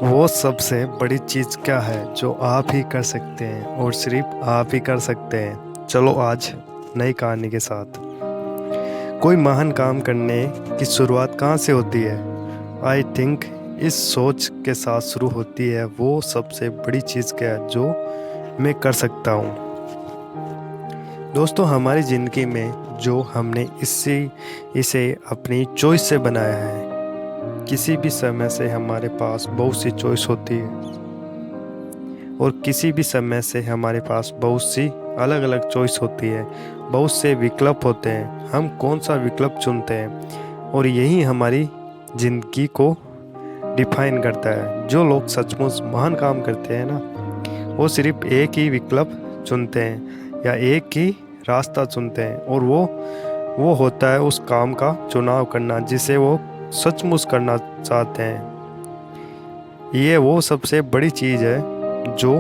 वो सबसे बड़ी चीज़ क्या है जो आप ही कर सकते हैं और सिर्फ आप ही कर सकते हैं। चलो आज नई कहानी के साथ। कोई महान काम करने की शुरुआत कहाँ से होती है? आई थिंक इस सोच के साथ शुरू होती है। वो सबसे बड़ी चीज़ क्या है जो मैं कर सकता हूँ। दोस्तों, हमारी ज़िंदगी में जो हमने इसे अपनी चॉइस से बनाया है। किसी भी समय से हमारे पास बहुत सी चॉइस होती है और किसी भी समय से हमारे पास बहुत सी अलग अलग चॉइस होती है। बहुत से विकल्प होते हैं, हम कौन सा विकल्प चुनते हैं और यही हमारी ज़िंदगी को डिफाइन करता है। जो लोग सचमुच महान काम करते हैं ना, वो सिर्फ एक ही विकल्प चुनते हैं या एक ही रास्ता चुनते हैं और वो होता है उस काम का चुनाव करना जिसे वो सचमुच करना चाहते हैं। ये वो सबसे बड़ी चीज़ है जो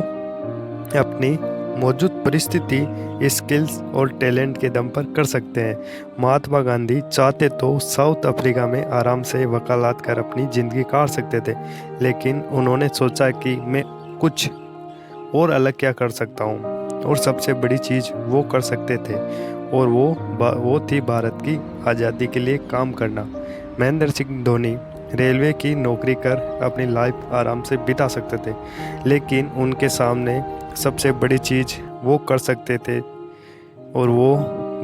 अपनी मौजूद परिस्थिति, स्किल्स और टैलेंट के दम पर कर सकते हैं। महात्मा गांधी चाहते तो साउथ अफ्रीका में आराम से वकालत कर अपनी ज़िंदगी काट सकते थे, लेकिन उन्होंने सोचा कि मैं कुछ और अलग क्या कर सकता हूँ, और सबसे बड़ी चीज़ वो कर सकते थे और वो थी भारत की आज़ादी के लिए काम करना। महेंद्र सिंह धोनी रेलवे की नौकरी कर अपनी लाइफ आराम से बिता सकते थे, लेकिन उनके सामने सबसे बड़ी चीज़ वो कर सकते थे और वो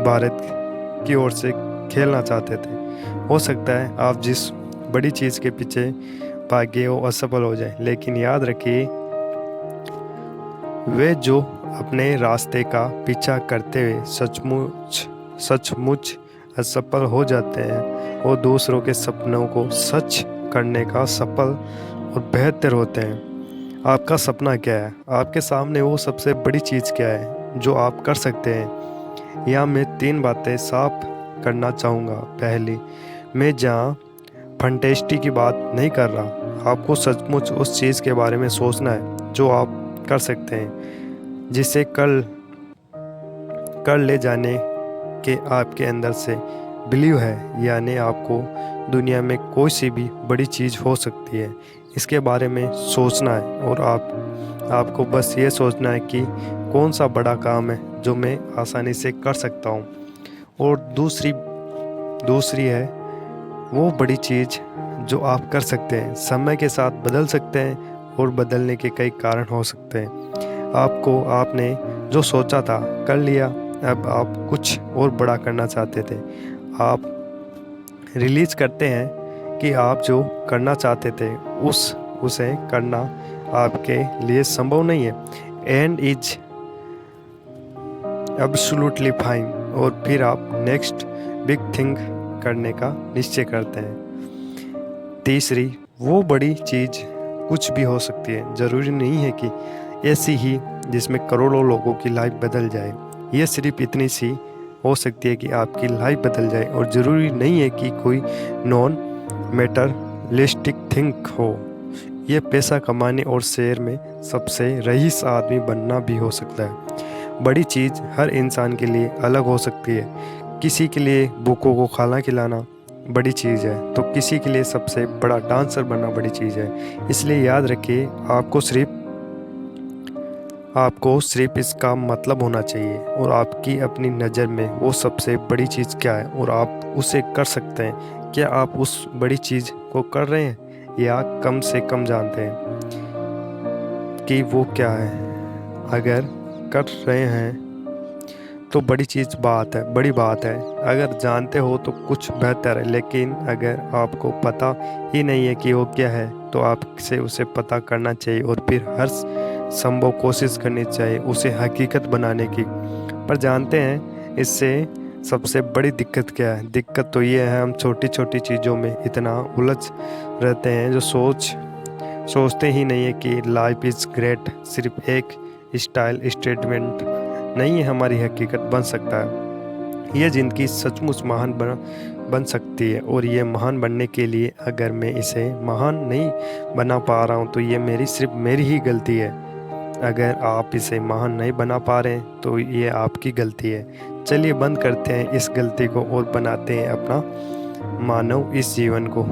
भारत की ओर से खेलना चाहते थे। हो सकता है आप जिस बड़ी चीज़ के पीछे भागे वो असफल हो जाए, लेकिन याद रखिए वे जो अपने रास्ते का पीछा करते हुए सचमुच असफल हो जाते हैं, वो दूसरों के सपनों को सच करने का सफल और बेहतर होते हैं। आपका सपना क्या है? आपके सामने वो सबसे बड़ी चीज़ क्या है जो आप कर सकते हैं? यहाँ मैं 3 बातें साफ करना चाहूँगा। पहली, मैं जहाँ फंटेस्टी की बात नहीं कर रहा। आपको सचमुच उस चीज़ के बारे में सोचना है जो आप कर सकते हैं, जिसे कर ले जाने के आपके अंदर से बिलीव है, यानी आपको दुनिया में कोई सी भी बड़ी चीज़ हो सकती है। इसके बारे में सोचना है और आपको बस ये सोचना है कि कौन सा बड़ा काम है जो मैं आसानी से कर सकता हूँ। और दूसरी है वो बड़ी चीज़ जो आप कर सकते हैं, समय के साथ बदल सकते हैं और बदलने के कई कारण हो सकते हैं। आपने जो सोचा था कर लिया, अब आप कुछ और बड़ा करना चाहते थे। आप रिलीज करते हैं कि आप जो करना चाहते थे उसे करना आपके लिए संभव नहीं है। And is absolutely fine. और फिर आप नेक्स्ट बिग थिंग करने का निश्चय करते हैं। तीसरी, वो बड़ी चीज़ कुछ भी हो सकती है। ज़रूरी नहीं है कि ऐसी ही जिसमें करोड़ों लोगों की लाइफ बदल जाए। ये सिर्फ इतनी सी हो सकती है कि आपकी लाइफ बदल जाए, और ज़रूरी नहीं है कि कोई नॉन मैटरलिस्टिक थिंग हो। ये पैसा कमाने और शहर में सबसे रईस आदमी बनना भी हो सकता है। बड़ी चीज़ हर इंसान के लिए अलग हो सकती है। किसी के लिए भूखों को खाना खिलाना बड़ी चीज़ है, तो किसी के लिए सबसे बड़ा डांसर बनना बड़ी चीज़ है। इसलिए याद रखिए, आपको सिर्फ इसका मतलब होना चाहिए और आपकी अपनी नज़र में वो सबसे बड़ी चीज़ क्या है और आप उसे कर सकते हैं। क्या आप उस बड़ी चीज़ को कर रहे हैं या कम से कम जानते हैं कि वो क्या है? अगर कर रहे हैं तो बड़ी बात है। अगर जानते हो तो कुछ बेहतर है, लेकिन अगर आपको पता ही नहीं है कि वो क्या है तो आपसे उसे पता करना चाहिए और फिर हर संभव कोशिश करनी चाहिए उसे हकीकत बनाने की। पर जानते हैं इससे सबसे बड़ी दिक्कत क्या है? दिक्कत तो ये है, हम छोटी छोटी चीज़ों में इतना उलझ रहते हैं जो सोचते ही नहीं है कि लाइफ इज़ ग्रेट सिर्फ एक स्टाइल स्टेटमेंट नहीं है, हमारी हकीकत बन सकता है। ये ज़िंदगी सचमुच महान बन सकती है, और ये महान बनने के लिए अगर मैं इसे महान नहीं बना पा रहा हूँ तो ये सिर्फ मेरी ही गलती है। अगर आप इसे महान नहीं बना पा रहे हैं तो ये आपकी गलती है। चलिए बंद करते हैं इस गलती को और बनाते हैं अपना मानव इस जीवन को।